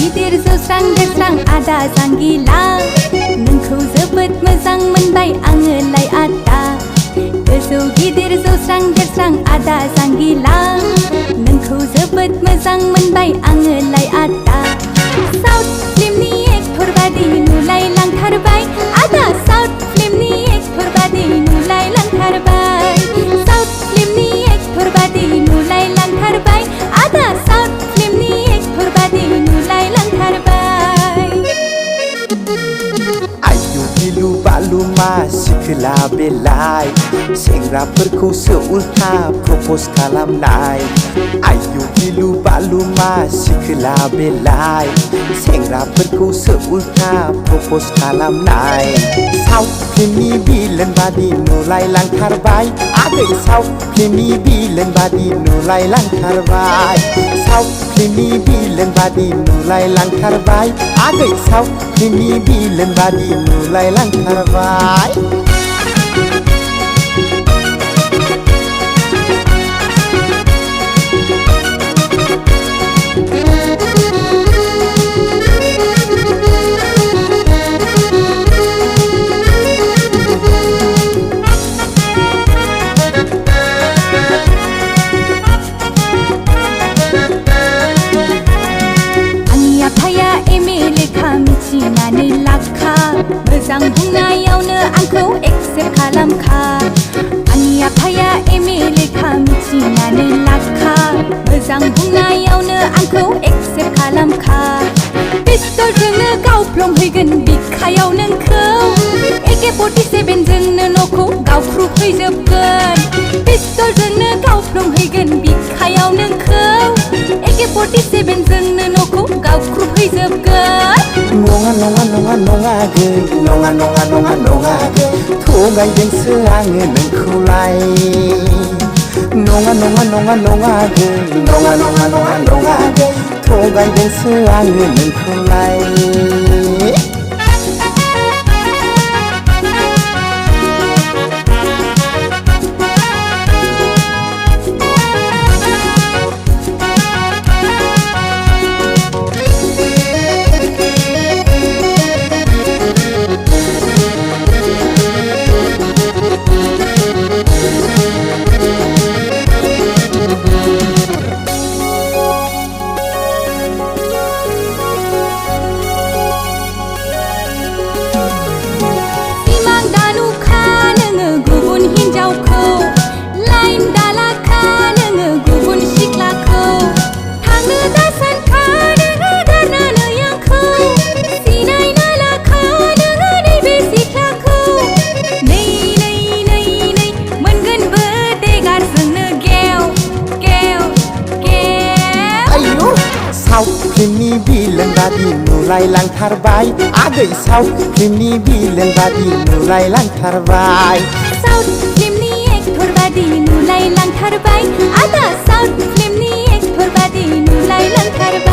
गिदिर जौस्रां देरस्रां आदा जांगिला नोंखौ जोबोद मोजां मोनबाय आङोलाय आदा गोजौ गिदिर जौस्रां देरस्रां आदा जांगिला नोंखौ जोबोद मोजां मोनबाय आङोलाय आदा साउथ फिल्मनि एक्टर बादि नुलाय लांथारबाय आदा साउथ फिल्मनि एक्टर बादि नुलाय लांथारबाय साउथ फिल्मनि एक्टर बादि नुलाय लांथारबाय आदा साउथ फिल्मनि एक्टर बादि नुलाय लांथारबाय आयु गिलु बालु मा सिखोला बेलाय सेंग्राफोरखौसो उल्था प्रपज खालामनाय आयु गिलु बालु मा सिखोला बेलाय सेंग्राफोरखौसो उल्था प्रपज खालामनाय साउथ फिल्मनि बिलेन बादि नुलाय लांथारबाय आगै साउथ फिल्मनि बिलेन बादि नुलाय लांथारबाय साउथ फिल्मनि बिलेन बादि नुलाय लांथारबाय आगै साउथ फिल्मनि बिलेन बादि नुलाय लांथारबाय मिथिनानै लाखा मोजां बुंनायावनो आंखौ एक्सेप्ट खालामखा आंनि आफाया एमए लेखा मिथिनानै लाखा मोजां बुंनायावनो आंखौ एक्सेप्ट खालामखा पिस्तलजोंनो गावफ्लंहैगोन बिखायाव नोंखौ AK-47 जोंनो न'खौ गावख्रुबहैजोबगोन पिस्तलजोंनो गावफ्लंहैगोन बिखायाव नोंखौ AK-47 जोंनो न'खौ गावख्रुबहैजोबगोन नङा नङा नङा नङा गै नङा नङा नङा नङा गै थगायदोंसो आङो नोंखौलाय नङा नङा नङा नङा गै नङा नङा नङा नङा गै थगायदोंसो आङो नोंखौलाय साउथ फिल्मनि बिलेन बादि नुलाय लांथारबाय आगै साउथ फिल्मनि बिलेन बादि नुलाय लांथारबाय साउथ फिल्मनि एक्टर बादि नुलाय लांथारबाय आदा साउथ फिल्मनि एक्टर बादि नुलाय लांथारबाय